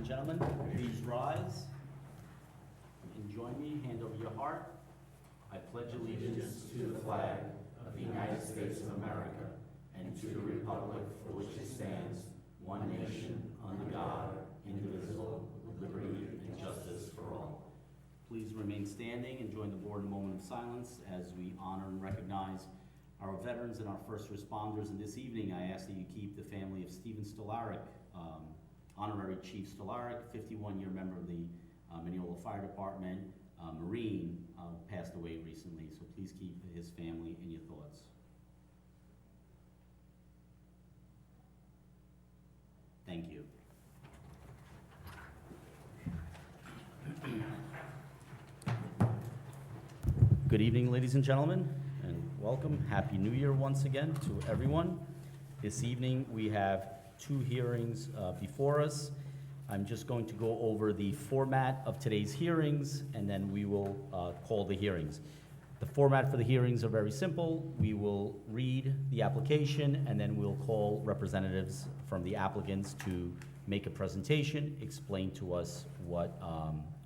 gentlemen, please rise and join me, hand over your heart. I pledge allegiance to the flag of the United States of America and to the republic for which it stands, one nation, under God, indivisible, with liberty and justice for all. Please remain standing and join the board in a moment of silence as we honor and recognize our veterans and our first responders. And this evening, I ask that you keep the family of Stephen Stolaric, Honorary Chief Stolaric, 51-year member of the Mineola Fire Department, Marine, passed away recently. So please keep his family in your thoughts. Thank you. Good evening, ladies and gentlemen, and welcome. Happy New Year once again to everyone. This evening we have two hearings before us. I'm just going to go over the format of today's hearings, and then we will call the hearings. The format for the hearings are very simple. We will read the application, and then we'll call representatives from the applicants to make a presentation, explain to us what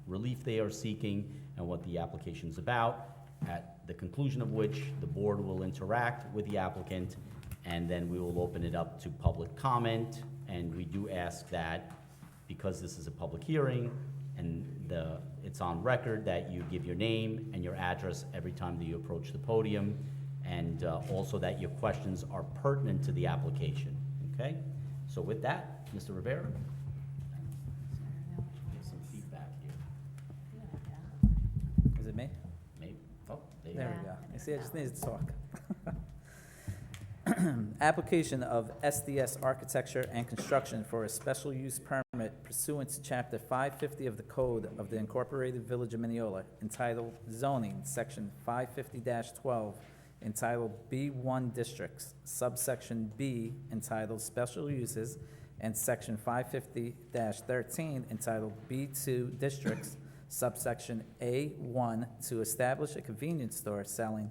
relief they are seeking and what the application is about, at the conclusion of which the board will interact with the applicant, and then we will open it up to public comment. And we do ask that, because this is a public hearing and it's on record, that you give your name and your address every time that you approach the podium, and also that your questions are pertinent to the application, okay? So with that, Mr. Rivera. Get some feedback here. Is it me? Maybe, oh, there you There go. we go. You see, I just needed to talk. Application of SDS Architecture and Construction for a special use permit pursuant to Chapter 550 of the Code of the Incorporated Village of Mineola, entitled Zoning, Section 550-12, entitled B1 Districts, subsection B, entitled Special Uses, and Section 550-13, entitled B2 Districts, subsection A1, to establish a convenience store selling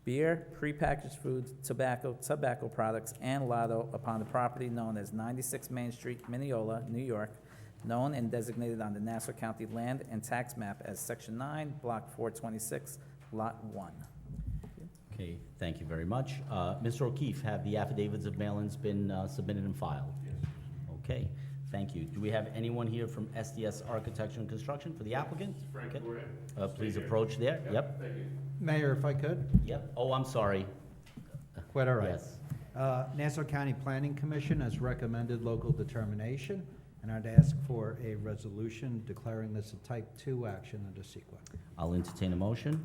beer, prepackaged food, tobacco products, and lotto upon the property known as 96 Main Street, Mineola, New York, known and designated on the Nassau County Land and Tax Map as Section 9, Block 426, Lot 1. Okay, thank you very much. Mr. O'Keefe, have the affidavits of mailings been submitted and filed? Yes. Okay, thank you. Do we have anyone here from SDS Architecture and Construction for the applicant? Frank Okay. Loria. Please approach there. Yep. Thank you. Mayor, if I could? Yep. Oh, I'm sorry. Quite all right. Yes. Nassau County Planning Commission has recommended local determination, and I'd ask for a resolution declaring this a type 2 action under CEQA. I'll entertain a motion.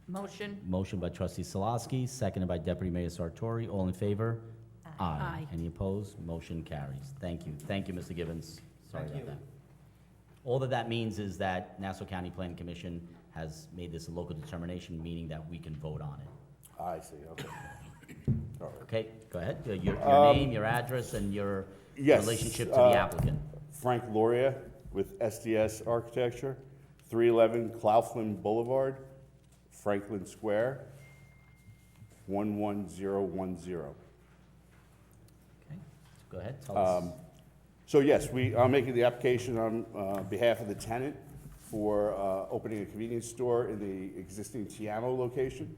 Motion. Motion by trustee Salaski, seconded by deputy mayor Sartori. All in favor? Aye. Any opposed? Motion carries. Thank you. Thank you, Mr. Gibbons. Sorry about that. All that means is that Nassau County Planning Commission has made this a local determination, meaning that we can vote on it. I see, okay. All right. Okay, go ahead. Your name, your address, and your Yes, relationship to the applicant. Frank Loria with SDS Architecture, 311 Claflin Boulevard, Franklin Square, 11010. Okay, go ahead, tell us. So yes, we are making the application on behalf of the tenant for opening a convenience store in the existing Tiamo location.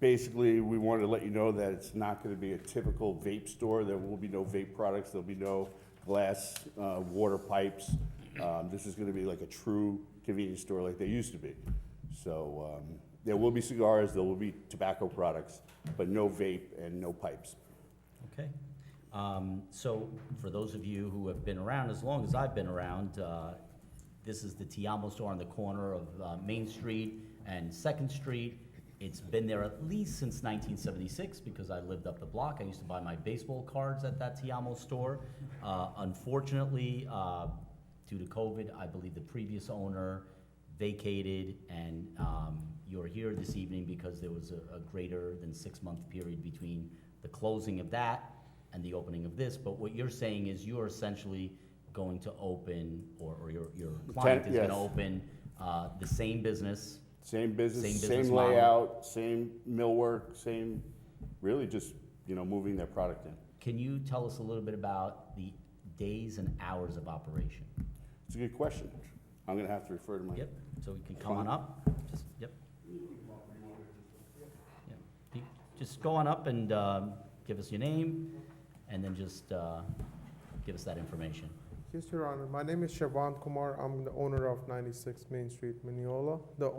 Basically, we wanted to let you know that it's not going to be a typical vape store. There will be no vape products. There'll be no glass water pipes. This is going to be like a true convenience store like they used to be. So there will be cigars, there will be tobacco products, but no vape and no pipes. Okay. So for those of you who have been around as long as I've been around, this is the Tiamo store on the corner of Main Street and 2nd Street. It's been there at least since 1976 because I lived up the block. I used to buy my baseball cards at that Tiamo store. Unfortunately, due to COVID, I believe the previous owner vacated, and you're here this evening because there was a greater than 6-month period between the closing of that and the opening of this. But what you're saying is you're essentially going to open, or your client is Yes. gonna open the same business. Same business, Same same business model. layout, same millwork, same, really just, moving their product in. Can you tell us a little bit about the days and hours of operation? It's a good question. I'm gonna have to refer to my. Yep, so you can come on up, just, yep. Yep. Just go on up and give us your name, and then just give us that information. Yes, Your Honor. My name is Shavant Kumar. I'm the owner of 96 Main Street, Mineola. The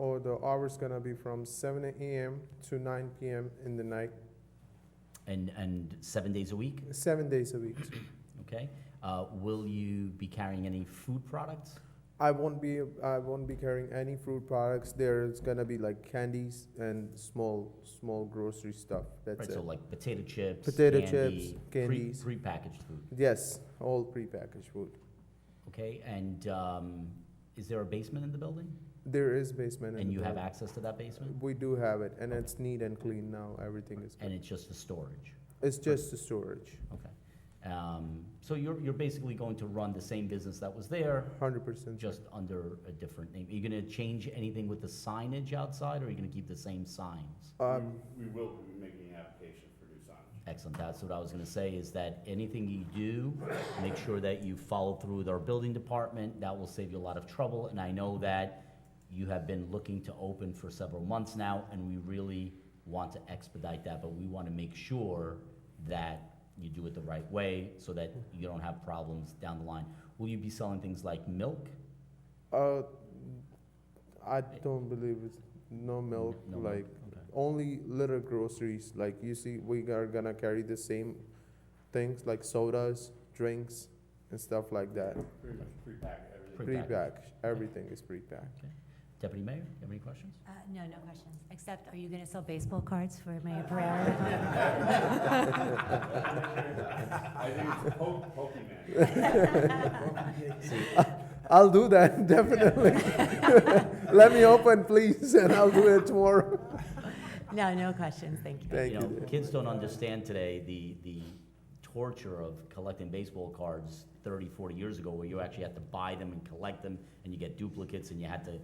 hours gonna be from 7 a.m. to 9 p.m. in the night, And 7 days a week, 7 days a week. Sir. okay? Will you be carrying any food products? I won't be carrying any fruit products. There's gonna be like candies and small grocery stuff. That's Right, it. so like potato chips, Potato candy, chips, candies. Prepackaged food, Yes, all prepackaged food. okay? And is there a basement in the building? There is basement. in And the you have building. access to that basement? We do have it, and it's neat and clean now. Everything is. And Good. it's just for storage? It's just the storage. Okay. So you're basically going to run the same business that was there, 100%. just under a different name? Are you gonna change anything with the signage outside, or are you gonna keep the same signs? We will be making an application for new signage. Excellent, that's what I was gonna say, is that anything you do, make sure that you follow through with our building department. That will save you a lot of trouble, and I know that you have been looking to open for several months now, and we really want to expedite that, but we wanna make sure that you do it the right way, so that you don't have problems down the line. Will you be selling things like milk? I don't believe it's no milk, No milk, like okay. only little groceries. Like you see, we are gonna carry the same things like sodas, drinks, and stuff like that. Pretty much pre-packed everything. Pre-packaged. Pre-packed, everything is pre-packed. Deputy Mayor, you have any questions? No questions. Except, are you going to sell baseball cards for Mayor Pereira? I think it's Pokemon. I'll do that, definitely. Let me open, please, and I'll do it tomorrow. No questions. Thank you. Thank You know, you. kids don't understand today the torture of collecting baseball cards 30, 40 years ago, where you actually had to buy them and collect them, and you get duplicates, and you had to,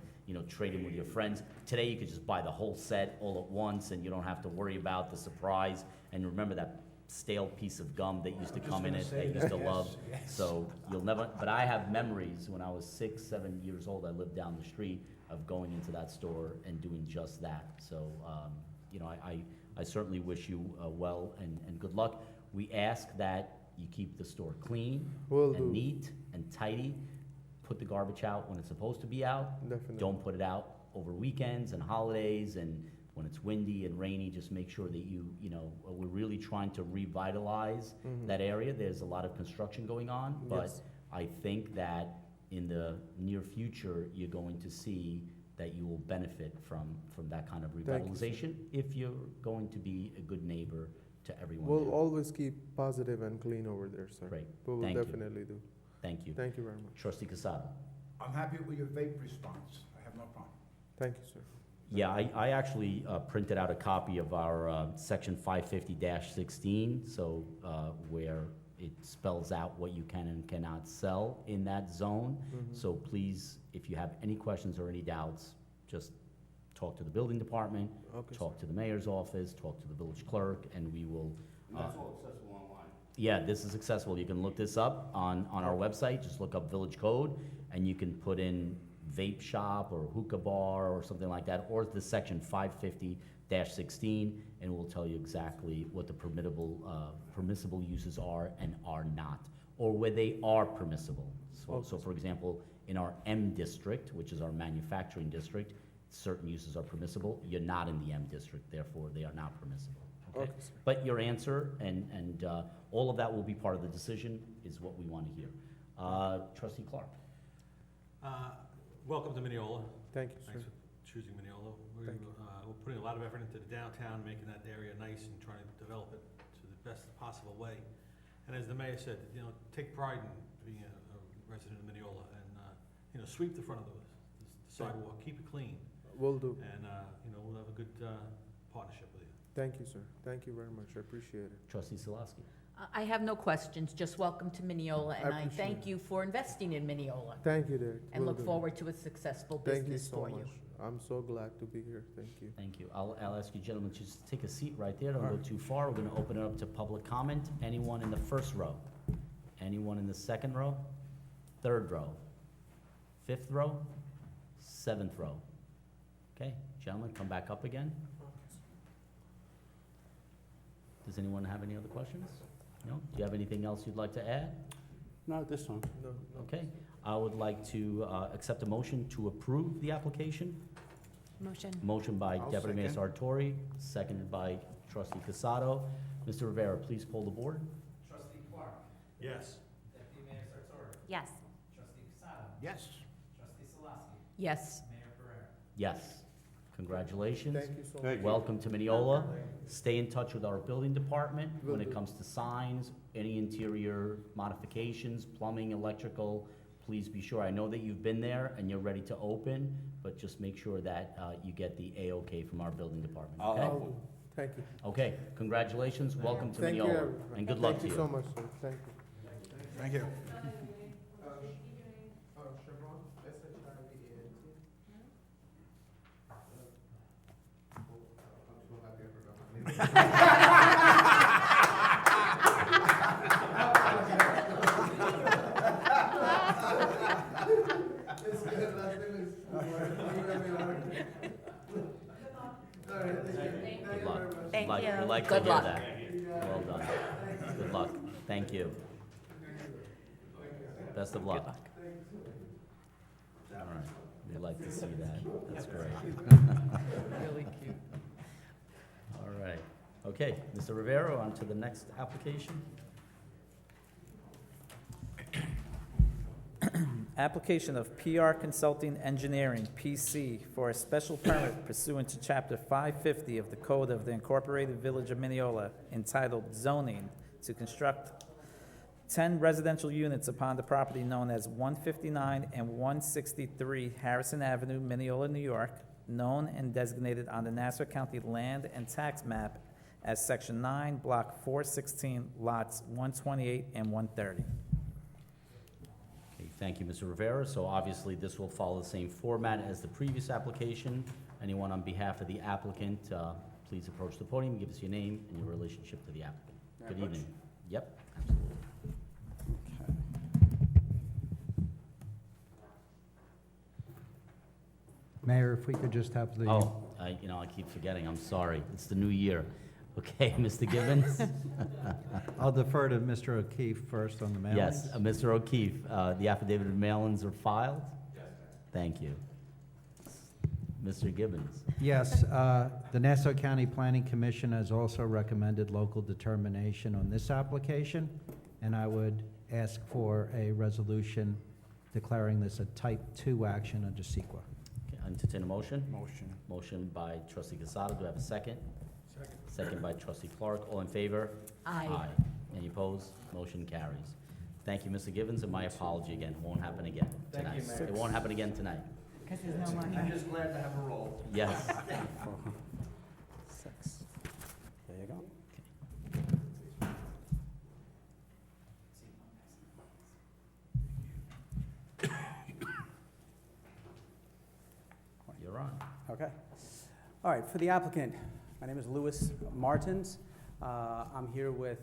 trade them with your friends. Today, you could just buy the whole set all at once, and you don't have to worry about the surprise. And remember that stale piece of gum that used to come in it, that you used to love? So you'll never, but I have memories when I was 6, 7 years old, I lived down the street, of going into that store and doing just that. So, I certainly wish you well and good luck. We ask that you keep the store clean Will and do. neat and tidy. Put the garbage out when it's supposed to be out. Definitely. Don't put it out over weekends and holidays, and when it's windy and rainy, just make sure that we're really trying to revitalize that area. There's a lot of construction going on, but Yes. I think that in the near future, you're going to see that you will benefit from that kind of Thank you, sir. revitalization if you're going to be a good neighbor to everyone We'll there. always keep positive and clean over there, sir. Great, We will thank you. definitely do. Thank you. Thank you very much. Trustee Casado. I'm happy with your vape response. I have no problem. Thank you, sir. Yeah, I actually printed out a copy of our section 550-16, so where it spells out what you can and cannot sell in that zone. So please, if you have any questions or any doubts, just talk to the building department, Okay, sir. talk to the mayor's office, talk to the village clerk, and we will. And that's all accessible online. Yeah, this is accessible. You can look this up on our website. Just look up Village Code, and you can put in vape shop or hookah bar or something like that, or the section 550-16, and we'll tell you exactly what the permissible uses are and are not, or where they are permissible. So for example, in our M district, which is our manufacturing district, certain uses are permissible. You're not in the M district, therefore they are not permissible. Okay? Okay, sir. But your answer and all of that will be part of the decision, is what we want to hear. Trustee Clark. Welcome to Mineola. Thank you, sir. Thanks for choosing Mineola. We're Thank you. putting a lot of effort into the downtown, making that area nice and trying to develop it to the best possible way. And as the mayor said, take pride in being a resident of Mineola and, sweep the front of the sidewalk, keep it clean, Will do. and, we'll have a good partnership with you. Thank you, sir. Thank you very much. I appreciate it. Trustee Salaski. I have no questions, just welcome to Mineola, and I appreciate thank it. you for investing in Mineola, Thank you, Derek. and Will look do. forward to a successful Thank you business so for you. much. I'm so glad to be here. Thank you. Thank you. I'll ask you gentlemen to just take a seat right there. Don't All go right. too far. We're going to open it up to public comment. Anyone in the first row? Anyone in the second row? Third row? Fifth row? Seventh row? Okay, gentlemen, come back up again. Does anyone have any other questions? No? Do you have anything else you'd like to add? Not at this time. No, no. Okay, I would like to accept a motion to approve the application. Motion. Motion by I'll Deputy Mayor second. Sartori, seconded by Trustee Casado. Mr. Rivera, please poll the board. Trustee Clark, Yes. Deputy Mayor Sartori, Yes. Trustee Casado, Yes. Trustee Salaski, Yes. Mayor Pereira. Yes. Congratulations. Thank you so much. Thank you. Welcome to Mineola. Stay in touch with our building department when Will it do. comes to signs, any interior modifications, plumbing, electrical. Please be sure, I know that you've been there and you're ready to open, but just make sure that you get the A-OK from our building department, I'll- okay? Oh, thank you. Okay, congratulations, welcome to Thank you, Mineola, everyone. and good luck to Thank you so much, sir. Thank you. Thank you. Chevron, S-H-I-V-A-N-T. I'm so happy I forgot my name. It's good, last name is Kumar. All right, thank you. Good luck. Thank Good luck. you. We like to Good hear luck. that. Well done. Good luck. Thank you. Best of luck. All right, we like to see that. That's great. Really cute. All right. Okay, Mr. Rivera, on to the next application. Application of PR Consulting Engineering, PC, for a special permit pursuant to Chapter 550 of the Code of the Incorporated Village of Mineola entitled Zoning to construct 10 residential units upon the property known as 159 and 163 Harrison Avenue, Mineola, New York, known and designated on the Nassau County Land and Tax Map as Section 9, Block 416, Lots 128 and 130. Okay, thank you, Mr. Rivera. So obviously, this will follow the same format as the previous application. Anyone on behalf of the applicant, please approach the podium, give us your name and your relationship to the applicant. Good evening. Yep, absolutely. Mayor, if we could just have the. Oh, I keep forgetting, I'm sorry. It's the new year. Okay, Mr. Gibbons? I'll defer to Mr. O'Keefe first on the mailings. Yes, Mr. O'Keefe, the affidavit of mailings are filed? Yes. Thank you. Mr. Gibbons? Yes, the Nassau County Planning Commission has also recommended local determination on this application, and I would ask for a resolution declaring this a Type 2 action under CEQA. Okay, entertain a motion? Motion. Motion by trustee Casado, do I have a second? Second by trustee Clark, all in favor? Aye. Any opposed? Motion carries. Thank you, Mr. Gibbons, and my apology again, it won't happen again tonight. It won't happen again tonight. Because there's no money. just glad to have a roll. Yes. 6. There you go. You're on. Okay. All right, for the applicant, my name is Louis Martins. I'm here with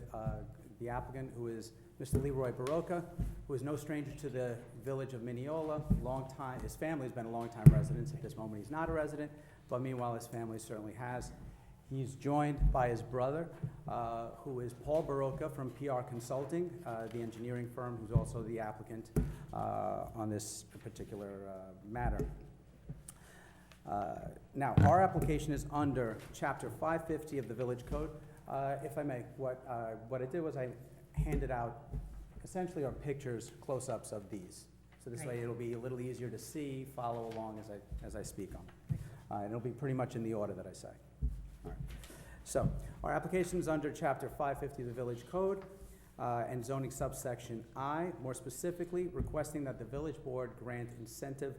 the applicant, who is Mr. Leroy Barocca, who is no stranger to the village of Mineola. Long time, his family's been a long-time resident. At this moment, he's not a resident, but meanwhile, his family certainly has. He's joined by his brother, who is Paul Barocca from PR Consulting, the engineering firm, who's also the applicant on this particular matter. Now, our application is under Chapter 550 of the Village Code. If I may, what I did was I handed out essentially our pictures, close-ups of these. So this way it'll be a little easier to see, follow along as I speak on it. And it'll be pretty much in the order that I say. All right. So, our application is under Chapter 550 of the Village Code and zoning subsection I, more specifically requesting that the village board grant incentive,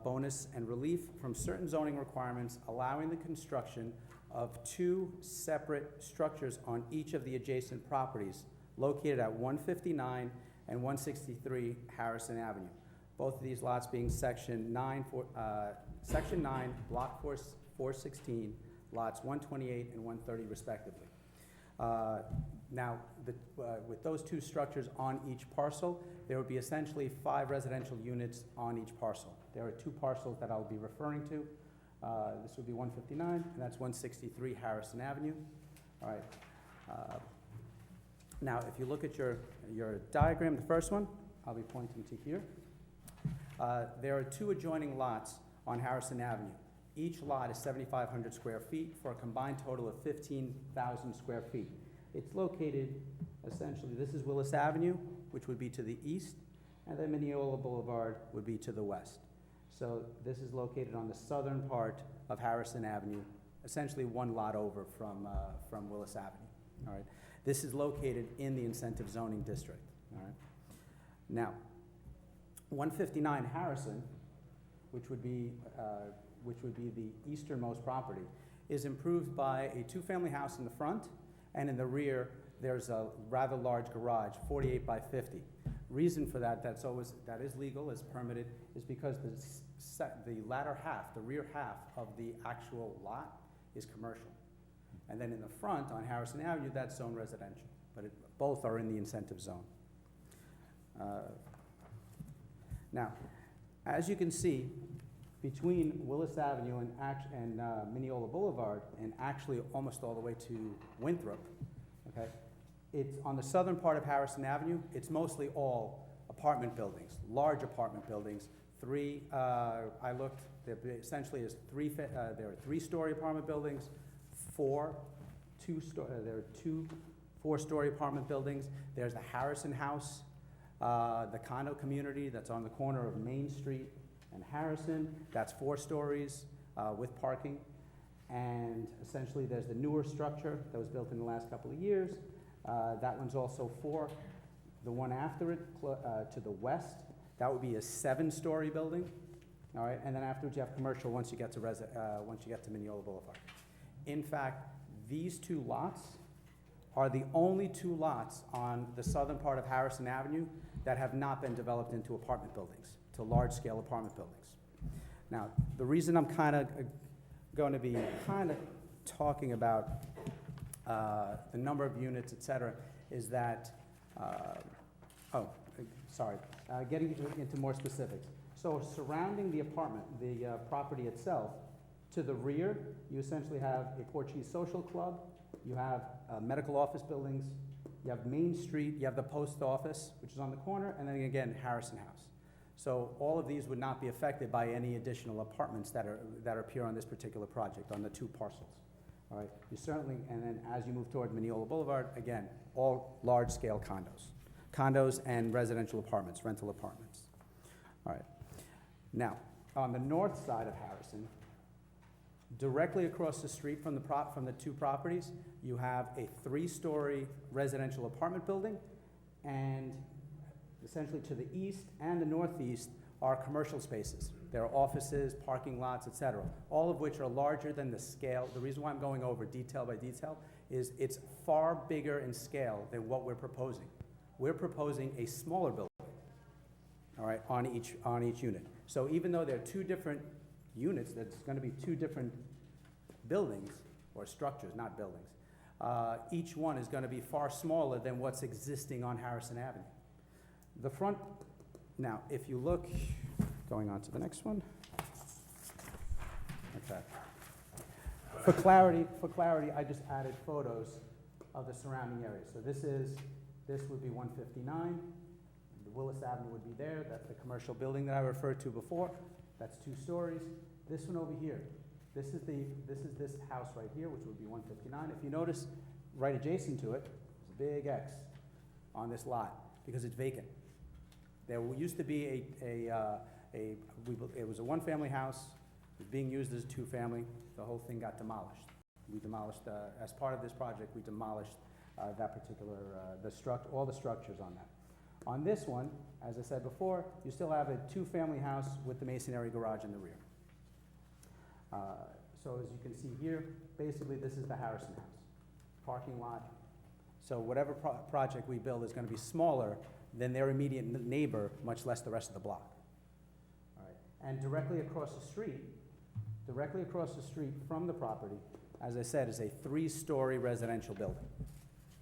bonus, and relief from certain zoning requirements, allowing the construction of 2 separate structures on each of the adjacent properties located at 159 and 163 Harrison Avenue. Both of these lots being Section 9, Block 416, lots 128 and 130 respectively. Now, with those two structures on each parcel, there would be essentially 5 residential units on each parcel. There are 2 parcels that I'll be referring to. This would be 159, and that's 163 Harrison Avenue. All right. Now, if you look at your diagram, the first one, I'll be pointing to here. There are 2 adjoining lots on Harrison Avenue. Each lot is 7,500 square feet for a combined total of 15,000 square feet. It's located, essentially, this is Willis Avenue, which would be to the east, and then Mineola Boulevard would be to the west. So this is located on the southern part of Harrison Avenue, essentially 1 lot over from Willis Avenue. All right. This is located in the incentive zoning district. All right. Now, 159 Harrison, which would be the easternmost property, is improved by a 2-family house in the front, and in the rear, there's a rather large garage, 48 by 50. Reason for that, that is legal, is permitted, is because the latter half, the rear half of the actual lot is commercial. And then in the front, on Harrison Avenue, that's zone residential, but both are in the incentive zone. Now, as you can see, between Willis Avenue and Mineola Boulevard, and actually almost all the way to Winthrop, okay, it's on the southern part of Harrison Avenue, it's mostly all apartment buildings, large apartment buildings. I looked, there essentially is there are 3-story apartment buildings, there are 2 4-story apartment buildings. There's the Harrison House, the condo community that's on the corner of Main Street and Harrison, that's 4 stories with parking. And essentially there's the newer structure that was built in the last couple of years. That one's also 4. The one after it, to the west, that would be a 7-story building. All right, and then afterwards you have commercial once you get to Mineola Boulevard. In fact, these 2 lots are the only 2 lots on the southern part of Harrison Avenue that have not been developed into apartment buildings, to large-scale apartment buildings. Now, the reason I'm going to be talking about the number of units, et cetera, is that, getting into more specifics. So surrounding the property itself, to the rear, you essentially have a Portuguese social club, you have medical office buildings, you have Main Street, you have the post office, which is on the corner, and then again, Harrison House. So all of these would not be affected by any additional apartments that appear on this particular project, on the 2 parcels. All right, you certainly, and then as you move toward Mineola Boulevard, again, all large-scale condos and residential apartments, rental apartments. All right. Now, on the north side of Harrison, directly across the street from the 2 properties, you have a 3-story residential apartment building, and essentially to the east and the northeast are commercial spaces. There are offices, parking lots, et cetera, all of which are larger than the scale. The reason why I'm going over detail by detail is it's far bigger in scale than what we're proposing. We're proposing a smaller building, all right, on each unit. So even though there are 2 different units, that's going to be 2 different buildings, or structures, not buildings, each one is going to be far smaller than what's existing on Harrison Avenue. The front, now, if you look, going on to the next one. Okay. For clarity, I just added photos of the surrounding areas. So this would be 159. The Willis Avenue would be there. That's the commercial building that I referred to before. That's 2 stories. This one over here, this is this house right here, which would be 159. If you notice, right adjacent to it, there's a big X on this lot because it's vacant. There used to be it was a 1-family house. It was being used as a 2-family. The whole thing got demolished. We demolished, as part of this project, we demolished that particular, all the structures on that. On this one, as I said before, you still have a 2-family house with the masonry garage in the rear. So as you can see here, basically this is the Harrison house, parking lot. So whatever project we build is going to be smaller than their immediate neighbor, much less the rest of the block. All right. And directly across the street from the property, as I said, is a 3-story residential building.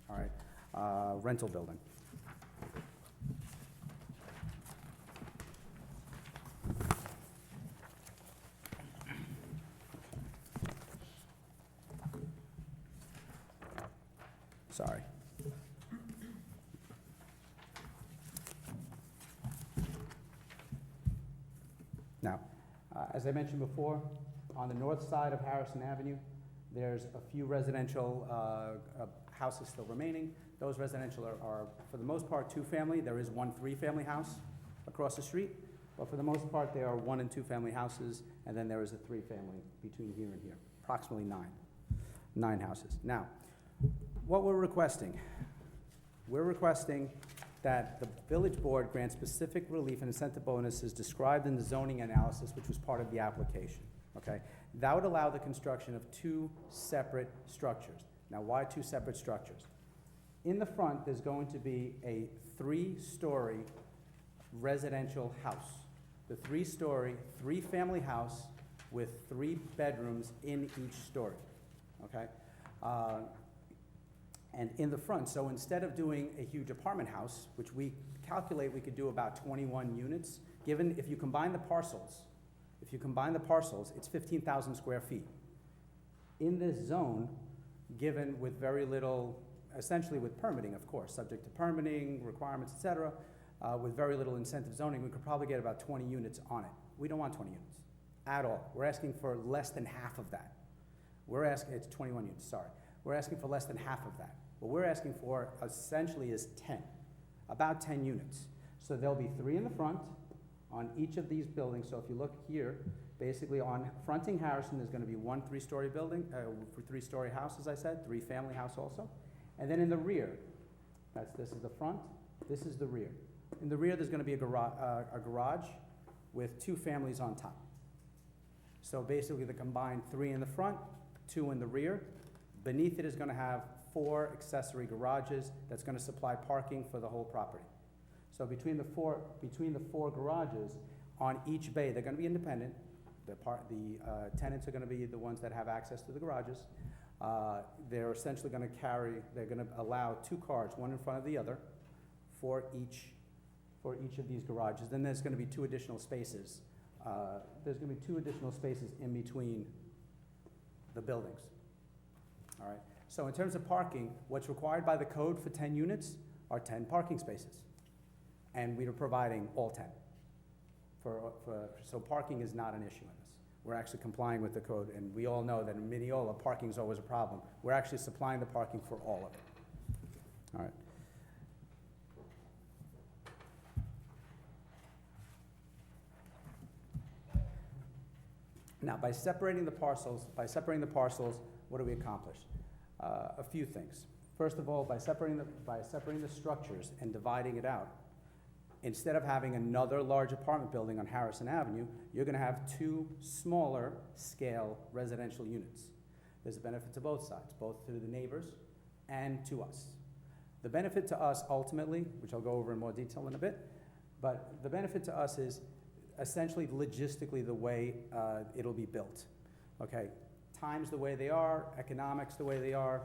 All right. rental building. Sorry. Now, as I mentioned before, on the north side of Harrison Avenue, there's a few residential houses still remaining. Those residential are, for the most part, two-family. There is one three-family house across the street, but for the most part, they are one and two-family houses, and then there is a three-family between here and here, approximately nine houses. Now, what we're requesting that the village board grant specific relief and incentive bonuses described in the zoning analysis, which was part of the application, okay? That would allow the construction of two separate structures. Now, why two separate structures? In the front, there's going to be a three-story residential house. The three-story, three-family house with 3 bedrooms in each story, okay? And in the front, so instead of doing a huge apartment house, which we calculate we could do about 21 units, given if you combine the parcels, it's 15,000 square feet. In this zone, given with very little, essentially with permitting, of course, subject to permitting, requirements, et cetera, with very little incentive zoning, we could probably get about 20 units on it. We don't want 20 units at all. We're asking for less than half of that. It's 21 units, sorry. We're asking for less than half of that. What we're asking for essentially is 10, about 10 units. So there'll be 3 in the front on each of these buildings. So if you look here, basically on fronting Harrison, there's gonna be 1 3-story building, 3-story house, as I said, 3-family house also. And then in the rear, this is the front, this is the rear. In the rear, there's gonna be a garage with 2 families on top. So basically the combined 3 in the front, 2 in the rear. Beneath it is gonna have 4 accessory garages that's gonna supply parking for the whole property. So between the four garages, on each bay, they're gonna be independent. The tenants are gonna be the ones that have access to the garages. They're essentially they're gonna allow 2 cars, one in front of the other, for each of these garages. Then there's gonna be 2 additional spaces. There's gonna be 2 additional spaces in between the buildings. All right. So in terms of parking, what's required by the code for 10 units are 10 parking spaces. And we are providing all 10. So parking is not an issue in this. We're actually complying with the code, and we all know that in Mineola, parking is always a problem. We're actually supplying the parking for all of it. All right. Now, by separating the parcels, what do we accomplish? A few things. First of all, by separating the structures and dividing it out, instead of having another large apartment building on Harrison Avenue, you're gonna have 2 smaller scale residential units. There's a benefit to both sides, both to the neighbors and to us. The benefit to us ultimately, which I'll go over in more detail in a bit, but the benefit to us is essentially logistically the way it'll be built. Okay, times the way they are, economics the way they are.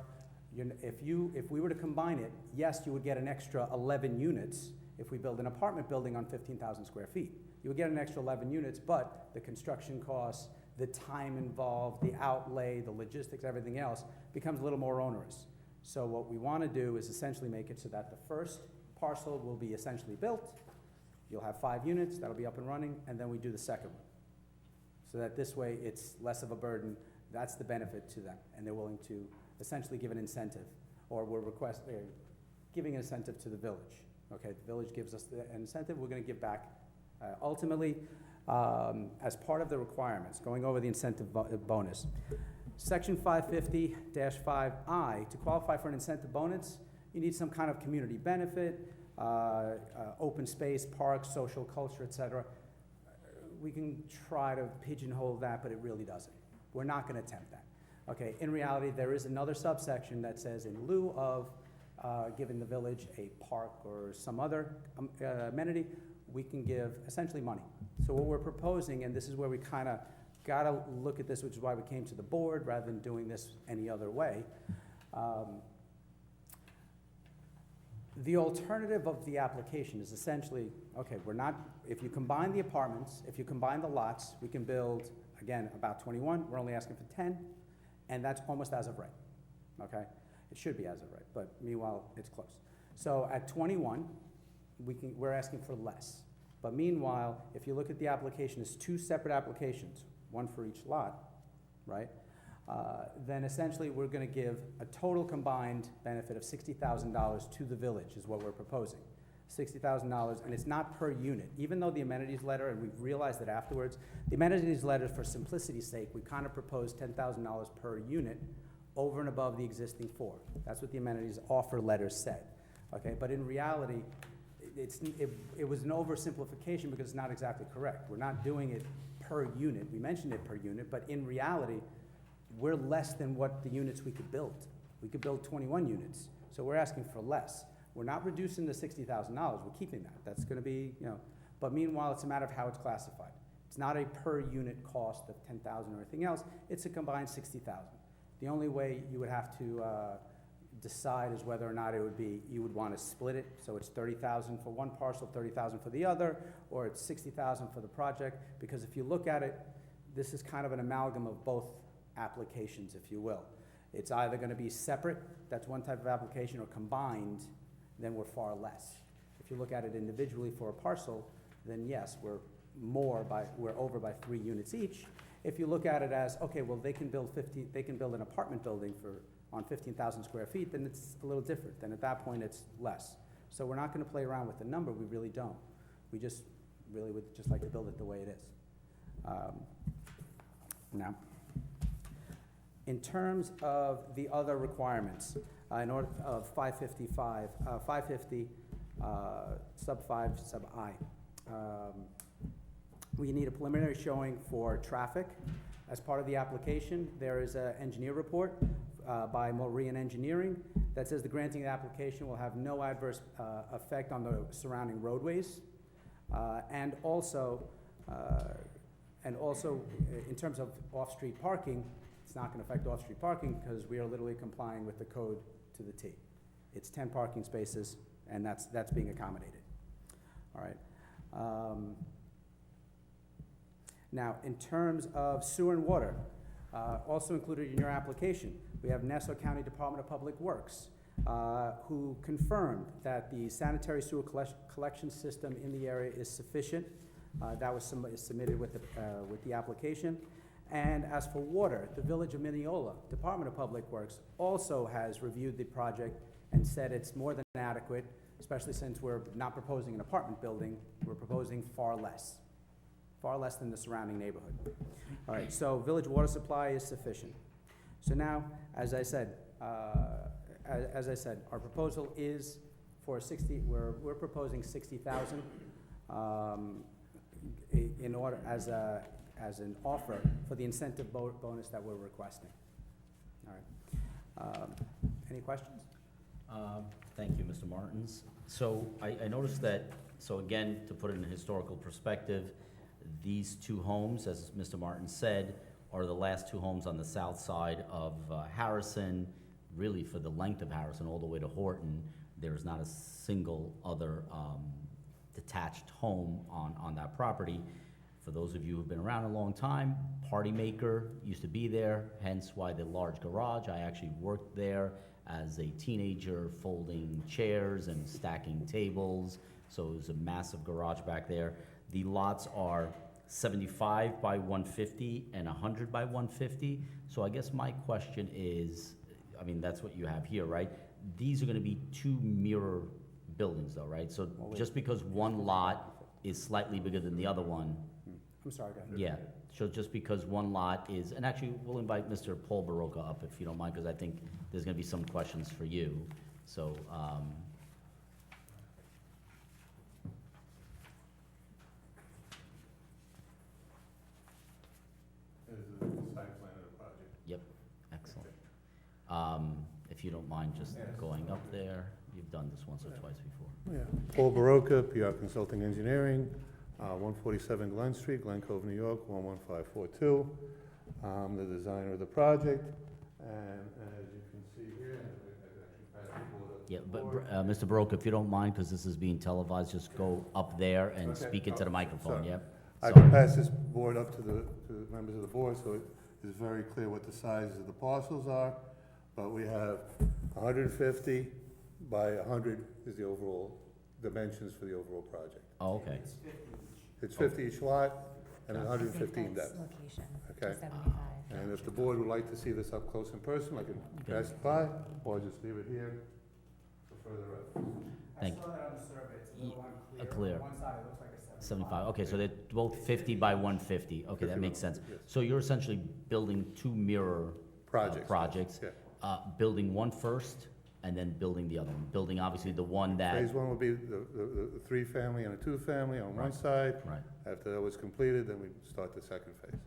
If we were to combine it, yes, you would get an extra 11 units. If we build an apartment building on 15,000 square feet, you would get an extra 11 units, but the construction costs, the time involved, the outlay, the logistics, everything else becomes a little more onerous. So what we want to do is essentially make it so that the first parcel will be essentially built. You'll have 5 units, that'll be up and running, and then we do the second one. So that this way it's less of a burden. That's the benefit to them, and they're willing to essentially give an incentive, or they're giving an incentive to the village. Okay, the village gives us an incentive, we're gonna give back. Ultimately, as part of the requirements, going over the incentive bonus, Section 550-5I, to qualify for an incentive bonus, you need some kind of community benefit, open space, parks, social culture, et cetera. We can try to pigeonhole that, but it really doesn't. We're not gonna attempt that. Okay, in reality, there is another subsection that says in lieu of giving the village a park or some other amenity, we can give essentially money. So what we're proposing, and this is where we kind of got to look at this, which is why we came to the board rather than doing this any other way. The alternative of the application is essentially, okay, if you combine the apartments, if you combine the lots, we can build, again, about 21, we're only asking for 10, and that's almost as of right, okay? It should be as of right, but meanwhile, it's close. So at 21, we're asking for less. But meanwhile, if you look at the application, it's 2 separate applications, one for each lot, right? Then essentially, we're gonna give a total combined benefit of $60,000 to the village, is what we're proposing. $60,000, and it's not per unit. Even though the amenities letter, and we've realized that afterwards, the amenities letter, for simplicity's sake, we kind of proposed $10,000 per unit over and above the existing 4. That's what the amenities offer letter said, okay? But in reality, it was an oversimplification because it's not exactly correct. We're not doing it per unit. We mentioned it per unit, but in reality, we're less than what the units we could build. We could build 21 units, so we're asking for less. We're not reducing the $60,000, we're keeping that. That's gonna be, but meanwhile, it's a matter of how it's classified. It's not a per unit cost of 10,000 or anything else, it's a combined 60,000. The only way you would have to decide is whether or not it would be, you would wanna split it, so it's 30,000 for one parcel, 30,000 for the other, or it's 60,000 for the project, because if you look at it, this is kind of an amalgam of both applications, if you will. It's either gonna be separate, that's one type of application, or combined, then we're far less. If you look at it individually for a parcel, then yes, we're over by 3 units each. If you look at it as, okay, well, they can build an apartment building on 15,000 square feet, then it's a little different. Then at that point, it's less. So we're not gonna play around with the number, we really don't. We just really would just like to build it the way it is. Now, in terms of the other requirements, in order of 550 sub 5 sub I, we need a preliminary showing for traffic. As part of the application, there is an engineer report by Morian Engineering that says the granting of the application will have no adverse effect on the surrounding roadways. And also, in terms of off-street parking, it's not going to affect off-street parking because we are literally complying with the code to the T. It's 10 parking spaces, and that's being accommodated. All right. Now, in terms of sewer and water, also included in your application, we have Nassau County Department of Public Works, who confirmed that the sanitary sewer collection system in the area is sufficient. That was submitted with the application. And as for water, the Village of Mineola, Department of Public Works, also has reviewed the project and said it's more than adequate, especially since we're not proposing an apartment building, we're proposing far less than the surrounding neighborhood. All right, so village water supply is sufficient. So now, as I said, our proposal is for we're proposing 60,000 in order as an offer for the incentive bonus that we're requesting. All right. Any questions? Thank you, Mr. Martins. So I noticed that, so again, to put it in historical perspective, these 2 homes, as Mr. Martin said, are the last 2 homes on the south side of Harrison. Really, for the length of Harrison all the way to Horton, there is not a single other detached home on that property. For those of you who've been around a long time, Party Maker used to be there, hence why the large garage. I actually worked there as a teenager, folding chairs and stacking tables, so it was a massive garage back there. The lots are 75 by 150 and 100 by 150. So I guess my question is, I mean, that's what you have here, right? These are gonna be 2 mirror buildings though, right? So just because one lot is slightly bigger than the other one. I'm sorry, go ahead. Yeah, so just because one lot is, and actually, we'll invite Mr. Paul Baroka up if you don't mind, because I think there's gonna be some questions for you. So, This is the site plan of the project. Yep, excellent. If you don't mind just going up there, you've done this once or twice before. Yeah. Paul Baroka, PR Consulting Engineering, 147 Glen Street, Glen Cove, New York, 11542. I'm the designer of the project, and as you can see here, I've actually passed the board up Yeah, but, Mr. Baroka, if you don't mind, because this is being televised, just go up there and Okay. speak into the microphone, Sorry. yep? I Sorry. can pass this board up to the members of the board, so it is very clear what the sizes of the parcels are. But we have 150 by 100 is the overall dimensions for the overall project. Oh, okay. It's 50 each lot and I think 115 that's depth. location, Okay. 275. And if the board would like to see this up close in person, I can pass it by, or just leave it here for further reference. Thank- I saw that on the survey, it's a little unclear. clear. On one side, it looks like a 75, okay, so they're both 50 by 150, okay, that 50 makes sense. yes. So you're essentially building two mirror Projects. projects, Yeah. building one first, and then building the other one. Building obviously the one that, Phase one would be the three-family and a two-family on one Right. side. right. After that was completed, then we start the second phase.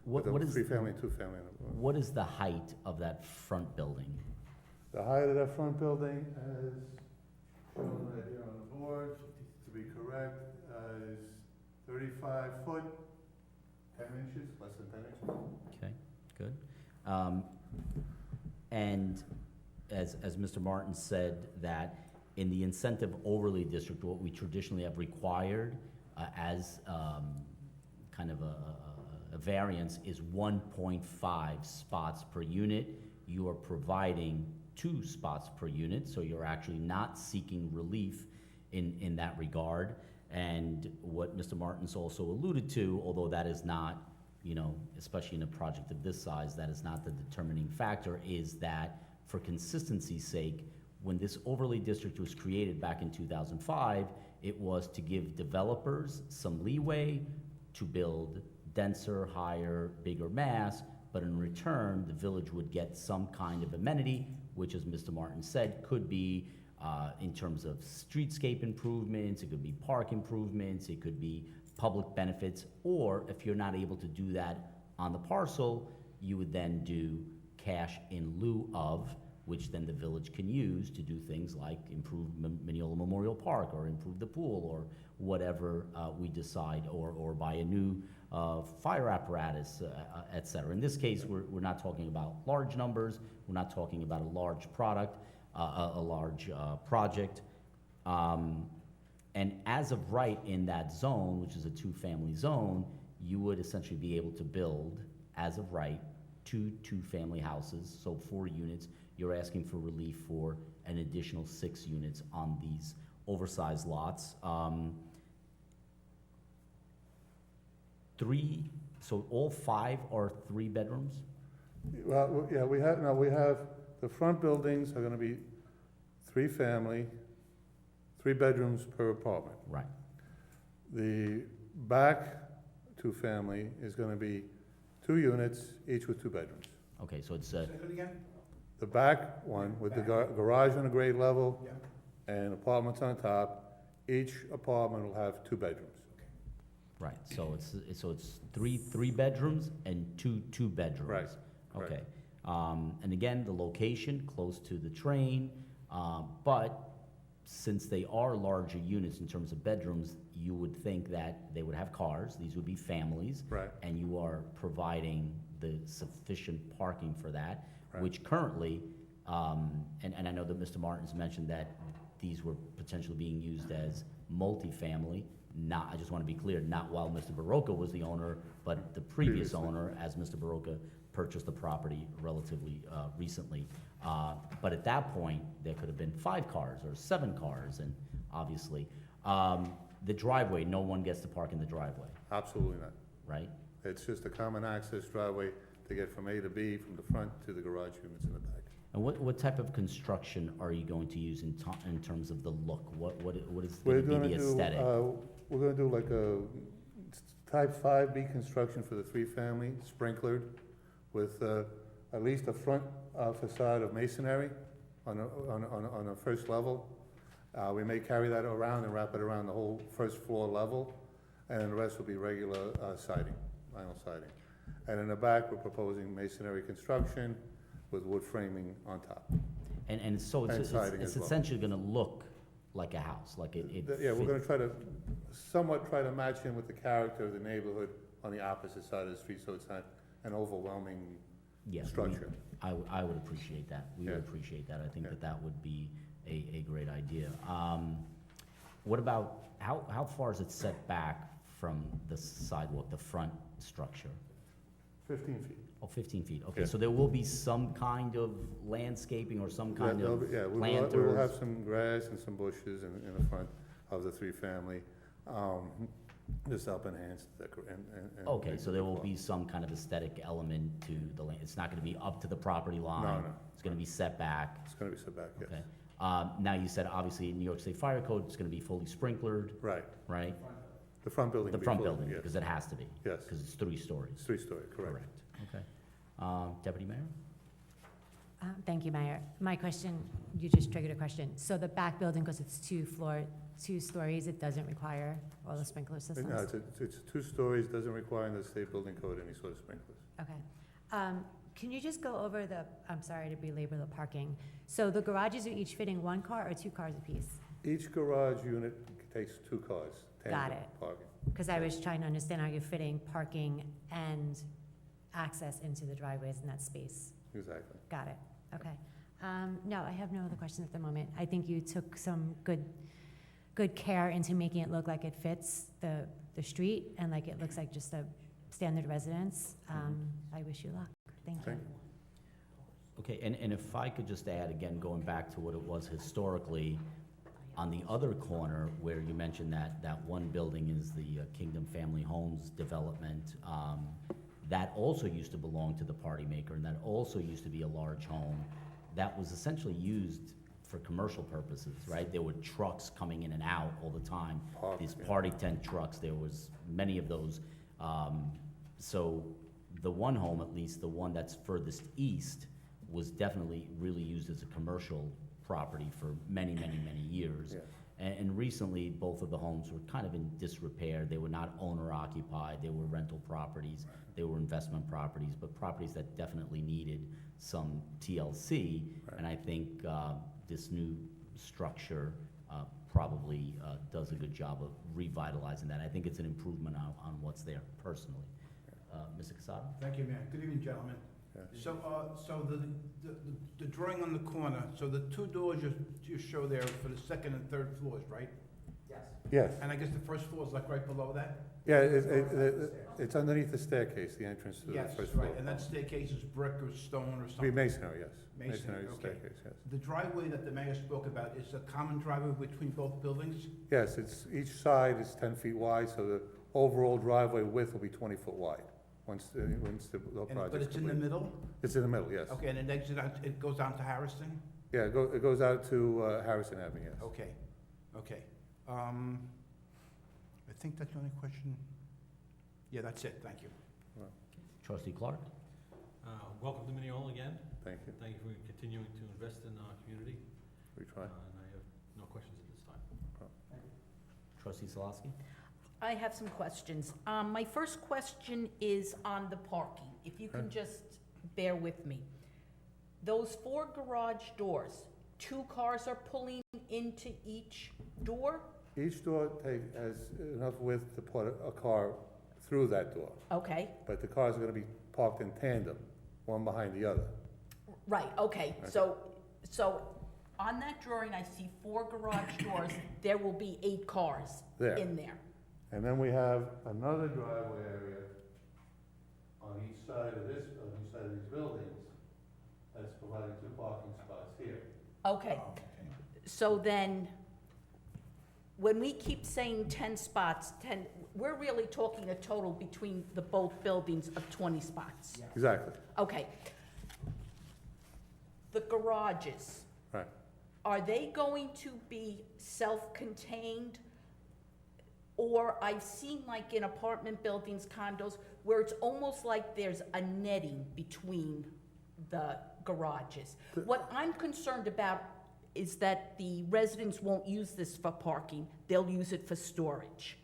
What With a is, three-family and two-family. what is the height of that front building? The height of that front building is shown right here on the board, to be correct, is 35 foot, 10 inches, less than 10 inches. Okay, good. And as Mr. Martin said, that in the incentive overlay district, what we traditionally have required as kind of a variance is 1.5 spots per unit. You are providing 2 spots per unit, so you're actually not seeking relief in that regard. And what Mr. Martin's also alluded to, although that is not, you know, especially in a project of this size, that is not the determining factor, is that for consistency's sake, when this overlay district was created back in 2005, it was to give developers some leeway to build denser, higher, bigger mass, but in return, the village would get some kind of amenity, which, as Mr. Martin said, could be in terms of streetscape improvements, it could be park improvements, it could be public benefits, or if you're not able to do that on the parcel, you would then do cash in lieu of, which then the village can use to do things like improve Mineola Memorial Park, or improve the pool, or whatever we decide, or buy a new fire apparatus, et cetera. In this case, we're not talking about large numbers, we're not talking about a large product, a large project. And as of right in that zone, which is a two-family zone, you would essentially be able to build, as of right, two-family houses, so 4 units. You're asking for relief for an additional 6 units on these oversized lots. 3, so all 5 are 3 bedrooms? Well, yeah, we have, the front buildings are gonna be 3-family, 3 bedrooms per apartment. Right. The back 2-family is gonna be 2 units, each with 2 bedrooms. Okay, so it's, Say it again? The back one with the garage on a grade level Yeah. and apartments on top, each apartment will have 2 bedrooms. right, so it's 3 bedrooms and 2 bedrooms? Right, right. Okay. And again, the location, close to the train, but since they are larger units in terms of bedrooms, you would think that they would have cars, these would be families. Right. And you are providing the sufficient parking for that, Right. which currently, and I know that Mr. Martin's mentioned that these were potentially being used as multifamily, not, I just want to be clear, not while Mr. Baroka was the owner, but the previous Previously. owner, as Mr. Baroka purchased the property relatively recently. But at that point, there could have been 5 cars or 7 cars, and obviously, the driveway, no one gets to park in the driveway, Absolutely not. right? It's just a common access driveway to get from A to B, from the front to the garage units in the back. And what type of construction are you going to use in terms of the look? What is We're going to be gonna the do, aesthetic? we're gonna do like a type 5B construction for the 3-family, sprinklered, with at least a front facade of masonry on a first level. We may carry that around and wrap it around the whole first floor level, and the rest will be regular siding, vinyl siding. And in the back, we're proposing masonry construction with wood framing on top. And so and siding it's as well. essentially going to look like a house, like it Yeah, we're fit- gonna try to, somewhat try to match in with the character of the neighborhood on the opposite side of the street, so it's not an overwhelming Yes, structure. I would appreciate that. We would Yeah. appreciate that. I think Yeah. that would be a great idea. What about, how far is it set back from the sidewalk, the front structure? 15 feet. Oh, 15 feet, okay, Yeah. so there will be some kind of landscaping or some kind Yeah, there'll of be- yeah, we will planters? have some grass and some bushes in the front of the three-family, just help enhance the decor and. Okay, so there will decor. be some kind of aesthetic element to the land, it's not gonna be up to the property line? no. It's gonna be set back, It's gonna be set back, yes. okay? Now, you said obviously in New York State Fire Code, it's gonna be fully sprinklered, Right, right? the front building. The will be front full, building, yes. because it has to be, Yes, because it's 3 stories. it's three-story, correct. Okay. Deputy Mayor? Thank you, Mayor. My question, you just triggered a question. So the back building, because it's 2 stories, it doesn't require all the sprinkler systems? No, it's 2 stories, doesn't require in the state building code any sort of sprinklers. Okay. Can you just go over I'm sorry to belabor the parking. So the garages are each fitting 1 car or 2 cars apiece? Each garage unit takes 2 cars. Got tandem it. Parking. Because I was trying to understand how you're fitting parking and access into the driveways in that space. Exactly. Got it, okay. No, I have no other questions at the moment. I think you took some good care into making it look like it fits the street and like it looks like just a standard residence. I wish you luck. Thank you. Thank you. Okay, and if I could just add, again, going back to what it was historically, on the other corner where you mentioned that one building is the Kingdom Family Homes development, that also used to belong to the Party Maker, and that also used to be a large home that was essentially used for commercial purposes, right? There were trucks coming in and out all the time, these Yeah. party tent trucks, there was many of those. So the one home, at least the one that's furthest east, was definitely really used as a commercial property for many, many, many years. Yeah. And recently, both of the homes were kind of in disrepair. They were not owner occupied, they were rental properties, they were investment properties, but properties that definitely needed some TLC. Right. And I think this new structure probably does a good job of revitalizing that. I think it's an improvement on what's there personally. Mr. Casado? Thank you, Mayor. Good evening, gentlemen. Yeah. So the drawing on the corner, so the 2 doors you show there for the 2nd and 3rd floors, right? Yes. And I guess the 1st floor is like right below that? Yeah, it's underneath the staircase, the entrance to the Yes, first floor. right, and that staircase is brick or stone or Be something? masonry, yes. Masonry, okay. Staircase, yes. The driveway that the mayor spoke about is a common driveway between both buildings? Yes, each side is 10 feet wide, so the overall driveway width will be 20 foot wide, once the But project's it's in the complete. middle? It's in the middle, yes. Okay, and it exit out, it goes down to Harrison? Yeah, it goes out to Harrison Avenue, yes. Okay, okay. I think that's the only question. Yeah, that's it, thank you. Trustee Clark? Welcome to Mineola again. Thank you, Thank you for continuing to invest in our community. we try. And I have no questions at this time. Trustee Solosky? I have some questions. My first question is on the parking. If you can Okay. just bear with me. Those 4 garage doors, 2 cars are pulling into each door? Each door has enough width to put a car through that door, Okay, but the cars are gonna be parked in tandem, one behind the other. right, okay. Okay. So on that drawing, I see 4 garage doors. There will be 8 cars There. in there. And then we have another driveway area on each side of these buildings, that's providing 2 parking spots here. Okay, so then, when we keep saying 10 spots, we're really talking a total between the both buildings of 20 spots? Exactly, Okay. The garages, right. are they going to be self-contained? Or I've seen like in apartment buildings, condos, where it's almost like there's a netting between the garages. What I'm concerned about is that the residents won't use this for parking, they'll use it for storage.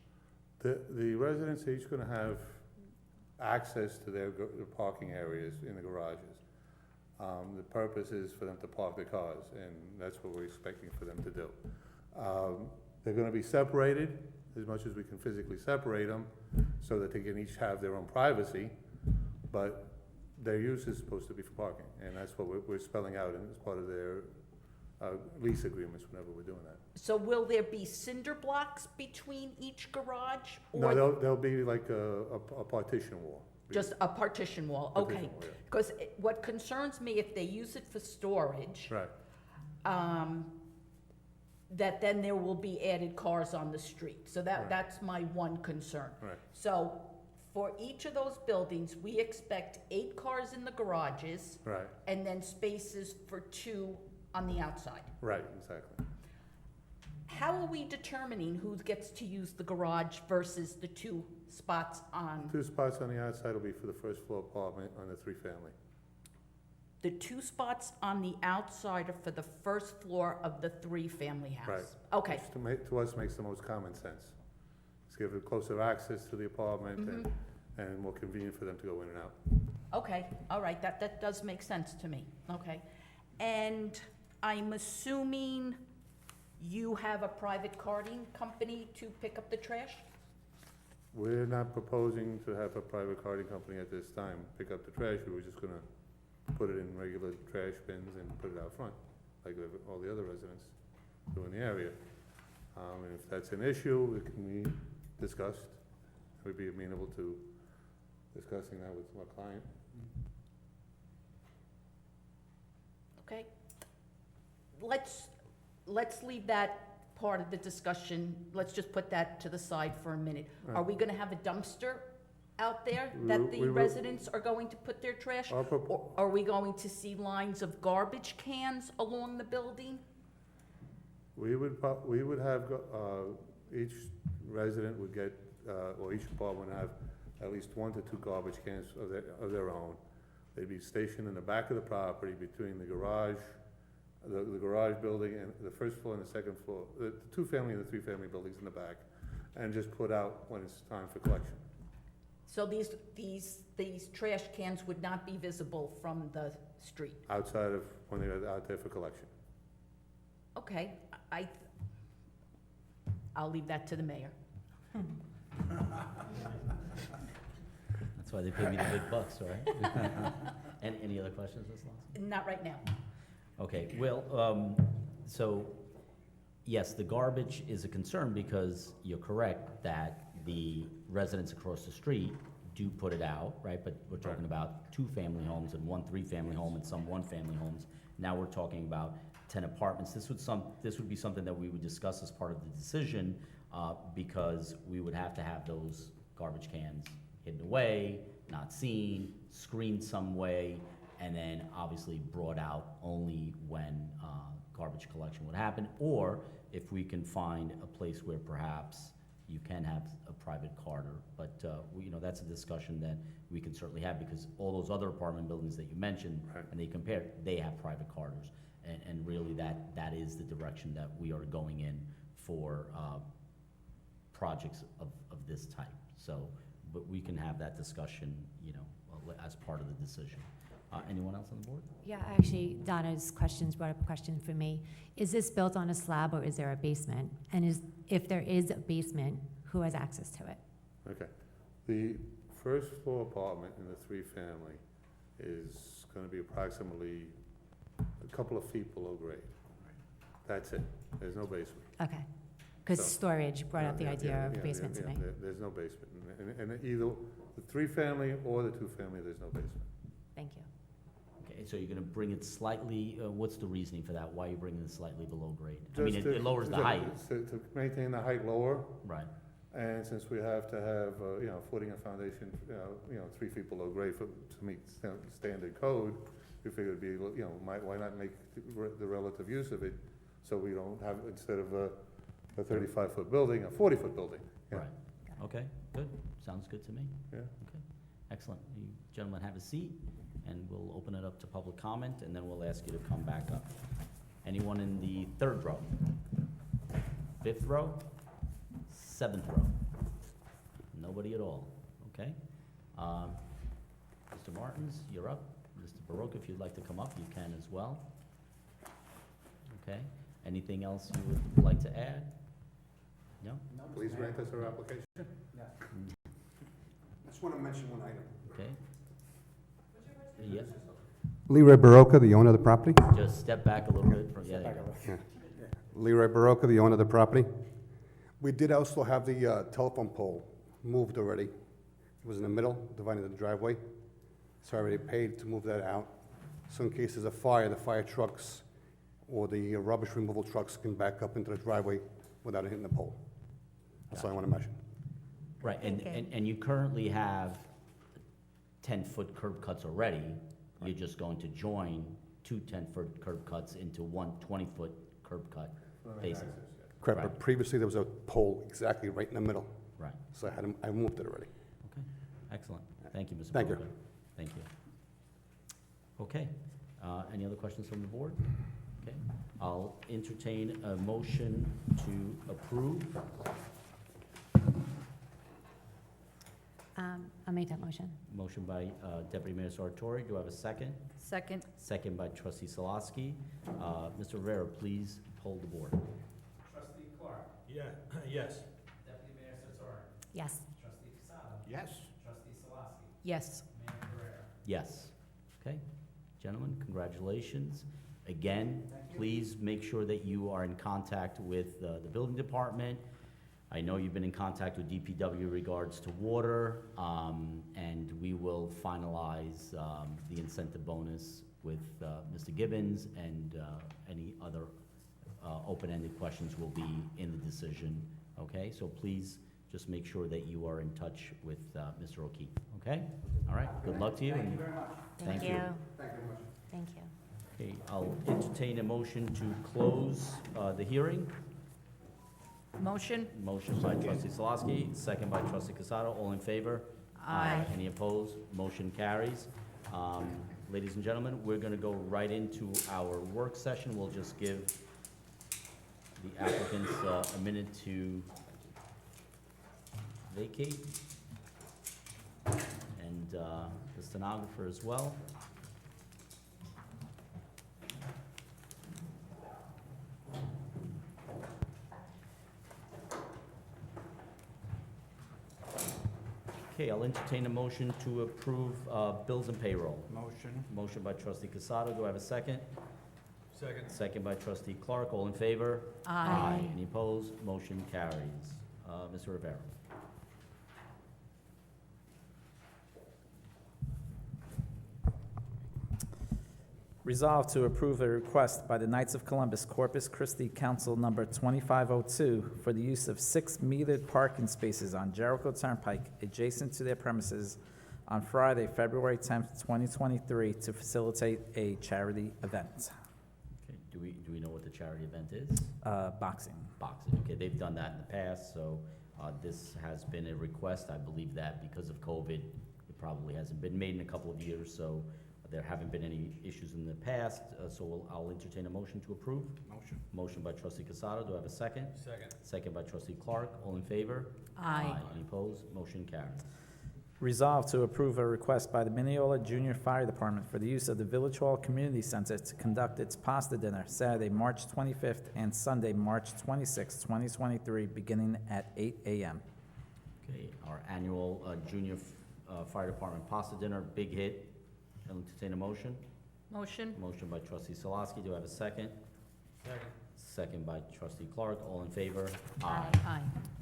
The residents are each gonna have access to their parking areas in the garages. The purpose is for them to park their cars, and that's what we're expecting for them to do. They're gonna be separated as much as we can physically separate them, so that they can each have their own privacy, but their use is supposed to be for parking, and that's what we're spelling out as part of their lease agreements whenever we're doing that. So will there be cinder blocks between each garage? No, Or there'll be like a partition wall. just a partition wall? Okay. Partition wall, yeah. Because what concerns me, if they use it for storage, Right, that then there will be added cars on the street. So Right. that's my one concern. right, So for each of those buildings, we expect 8 cars in the garages right, and then spaces for 2 on the outside. right, exactly. How are we determining who gets to use the garage versus the 2 spots on, 2 spots on the outside will be for the first floor apartment on the 3-family. the 2 spots on the outside are for the first floor of the 3-family house? Right. Okay, Which to us makes the most common sense. It's give it closer access to the apartment and more convenient for them to go in and out. okay, all right, that does make sense to me, okay. And I'm assuming you have a private carting company to pick up the trash? We're not proposing to have a private carting company at this time pick up the trash. We were just gonna put it in regular trash bins and put it out front, like all the other residents do in the area. And if that's an issue, it can be discussed. We'd be amenable to discussing that with our client. Okay. Let's leave that part of the discussion, let's just put that to the side for a minute. Are Right. we gonna have a dumpster out there We that will- the we will- residents are going to put their trash? Our prop- Or are we going to see lines of garbage cans along the building? We would have, each resident would get, or each apartment would have at least 1 to 2 garbage cans of their own. They'd be stationed in the back of the property between the garage, the garage building and the first floor and the second floor, the 2-family and the 3-family buildings in the back, and just put out when it's time for collection. So these trash cans would not be visible from the street? Outside of, when they're out there for collection. Okay, I'll leave that to the mayor. That's why they pay me the big bucks, right? Any other questions, Ms. Lawson? Not right now. Okay, well, so, yes, the garbage is a concern because you're correct that the residents across the street do put it out, right? But we're talking about 2-family homes and 1 3-family home and some 1-family homes. Now we're talking about 10 apartments. This would be something that we would discuss as part of the decision, because we would have to have those garbage cans hidden away, not seen, screened some way, and then obviously brought out only when garbage collection would happen, or if we can find a place where perhaps you can have a private carter. But that's a discussion that we can certainly have, because all those other apartment buildings that you mentioned, Right. and they compared, they have private carters. And really that is the direction that we are going in for projects of this type. So, but we can have that discussion, as part of the decision. Anyone else on the board? Yeah, actually, Donna's questions brought up a question for me. Is this built on a slab or is there a basement? And if there is a basement, who has access to it? Okay. The first floor apartment in the 3-family is gonna be approximately a couple of feet below grade. That's it. There's no basement. Okay. Because So- storage brought up the Yeah, idea yeah, of yeah, basement yeah, to me. There's no basement. And either the 3-family or the 2-family, there's no basement. Thank you. Okay, so you're gonna bring it slightly, what's the reasoning for that? Why are you bringing it slightly below grade? I mean, Just it lowers the height, To maintain the height lower, right? and since we have to have, footing and foundation, 3 feet below grade to meet standard code, we figured it'd be, why not make the relative use of it, so we don't have, instead of a 35-foot building, a 40-foot building. Yeah. Right. Okay, good. Sounds good to me. Yeah. Okay, excellent. You gentlemen have a seat, and we'll open it up to public comment, and then we'll ask you to come back up. Anyone in the 3rd row? 5th row? 7th row? Nobody at all, okay? Mr. Martins, you're up. Mr. Baroque, if you'd like to come up, you can as well. Okay, anything else you would like to add? No? Please grant us our application. I just want to mention one item. Okay. Yeah, Leroy Baroka, the owner of the property. Just step back a little bit. Yeah, there you go. Leroy Baroka, the owner of the property. We did also have the telephone pole moved already. It was in the middle, dividing the driveway. So I already paid to move that out. So in case there's a fire, the fire trucks or the rubbish removal trucks can back up into the driveway without hitting the pole. That's all I want to mention. Right, Okay. and you currently have 10-foot curb cuts already. You're just going to join two 10-foot curb cuts into one 20-foot curb cut, basically. Correct, Right. but previously there was a pole exactly right in the middle. Right, So I moved it already. okay, excellent. Thank you, Mr. Thank you. Brogan. Thank you. Okay, any other questions from the board? Okay, I'll entertain a motion to approve. I'll make that motion. Motion by Deputy Mayor Sartori. Do I have a second? Second. Second by Trustee Salaski. Mr. Rivera, please poll the board. Trustee Clark, Yeah, yes. Deputy Mayor Sartori, Yes. Trustee Casado, Yes. Trustee Salaski, Yes. Mayor Guerrero. Yes. Okay, gentlemen, congratulations. Again, please make sure that you are in contact with the building department. I know you've been in contact with DPW in regards to water, and we will finalize the incentive bonus with Mr. Gibbons, and any other open-ended questions will be in the decision, okay? So please just make sure that you are in touch with Mr. O'Keefe, okay? All right, good luck to you. Thank you very much. Thank you. Thank you. Okay, I'll entertain a motion to close the hearing. Motion? Motion by Trustee Salaski, second by Trustee Casado. All in favor? Aye. Any opposed? Motion carries. Ladies and gentlemen, we're going to go right into our work session. We'll just give the applicants a minute to vacate, and the stenographer as well. Okay, I'll entertain a motion to approve bills and payroll. Motion. Motion by Trustee Casado. Do I have a second? Second. Second by Trustee Clark. All in favor? Aye. Any opposed? Motion carries. Mr. Rivera. Resolved to approve a request by the Knights of Columbus Corpus Christi Council Number 2502 for the use of 6 metered parking spaces on Jericho Turnpike adjacent to their premises on Friday, February 10th, 2023, to facilitate a charity event. Okay, do we know what the charity event is? Boxing. Boxing. Okay, they've done that in the past, so this has been a request. I believe that because of COVID, it probably hasn't been made in a couple of years, so there haven't been any issues in the past, so I'll entertain a motion to approve. Motion. Motion by Trustee Casado. Do I have a second? Second. Second by Trustee Clark. All in favor? Aye. Any opposed? Motion carries. Resolved to approve a request by the Mineola Junior Fire Department for the use of the Village Hall Community Center to conduct its pasta dinner Saturday, March 25th and Sunday, March 26th, 2023, beginning at 8 a.m. Okay, our annual Junior Fire Department pasta dinner, big hit. I'll entertain a motion. Motion? Motion by Trustee Salaski. Do I have a second? Second. Second by Trustee Clark. All in favor? Aye.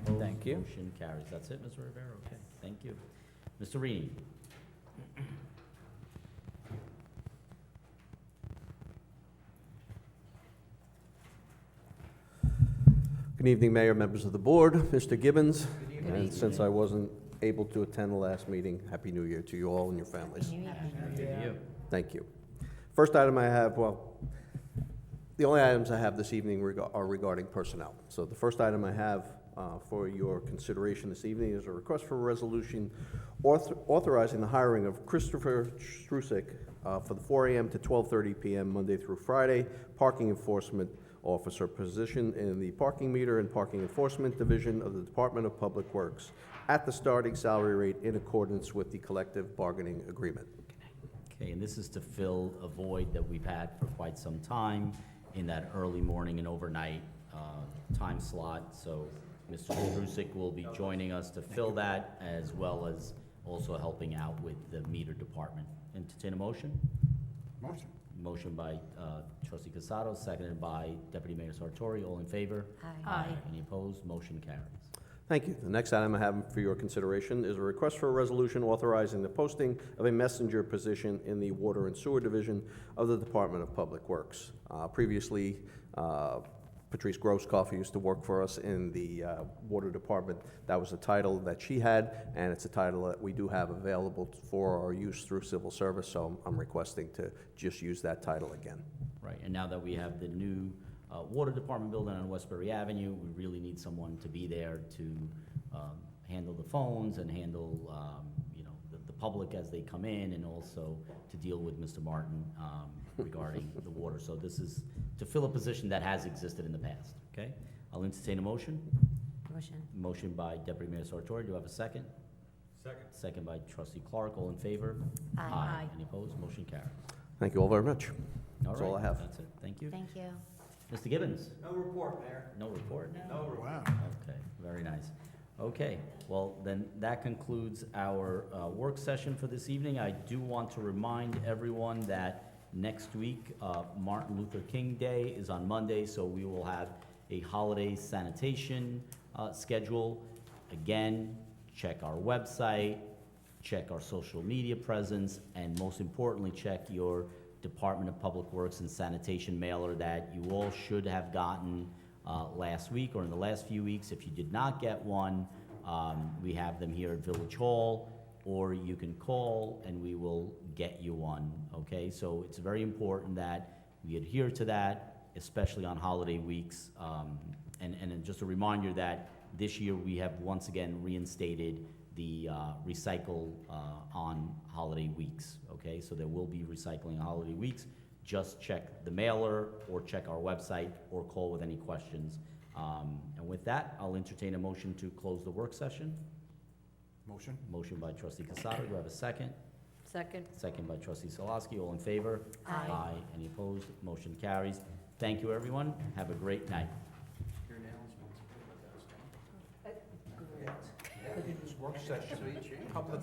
Opposed? Thank you. Motion carries. That's it, Mr. Rivera? Okay, thank you. Mr. Reedy? Good evening, Mayor, members of the board, Mr. Gibbons. And since I wasn't able to attend the last meeting, Happy New Year to you all and your families. Good to you. Thank you. First item I have, well, the only items I have this evening are regarding personnel. So the first item I have for your consideration this evening is a request for a resolution authorizing the hiring of Christopher Strusik for the 4 a.m. to 12:30 p.m. Monday through Friday parking enforcement officer position in the Parking Meter and Parking Enforcement Division of the Department of Public Works at the starting salary rate in accordance with the collective bargaining agreement. Okay, and this is to fill a void that we've had for quite some time in that early morning and overnight time slot. So Mr. Strusik will be joining us to fill that, as well as also helping out with the meter department. Entertain a motion? Motion. Motion by trustee Casado, seconded by Deputy Mayor Sartori. All in favor? Aye. Any opposed? Motion carries. Thank you. The next item I have for your consideration is a request for a resolution authorizing the posting of a messenger position in the Water and Sewer Division of the Department of Public Works. Previously, Patrice Grosskopf used to work for us in the Water Department. That was a title that she had, and it's a title that we do have available for our use through civil service, so I'm requesting to just use that title again. Right, and now that we have the new Water Department building on Westbury Avenue, we really need someone to be there to handle the phones and handle, you know, the public as they come in, and also to deal with Mr. Martin regarding the water. So this is to fill a position that has existed in the past, okay? I'll entertain a motion. Motion. Motion by Deputy Mayor Sartori. Do I have a second? Second. Second by trustee Clark. All in favor? Aye. Any opposed? Motion carries. Thank you all very much. All That's all right, I have. That's it. Thank you. Thank you. Mr. Gibbons? No report, Mayor. No report now? No report. Wow. Okay, very nice. Okay, well, then that concludes our work session for this evening. I do want to remind everyone that next week, Martin Luther King Day is on Monday, so we will have a holiday sanitation schedule. Again, check our website, check our social media presence, and most importantly, check your Department of Public Works and Sanitation mailer that you all should have gotten last week or in the last few weeks. If you did not get one, we have them here at Village Hall, or you can call and we will get you one, okay? So it's very important that we adhere to that, especially on holiday weeks. And just a reminder that this year we have once again reinstated the recycle on holiday weeks, okay? So there will be recycling on holiday weeks. Just check the mailer or check our website or call with any questions. And with that, I'll entertain a motion to close the work session. Motion. Motion by trustee Casado. Do I have a second? Second. Second by trustee Solosky. All in favor? Aye. Any opposed? Motion carries. Thank you, everyone. Have a great night. Work session. Public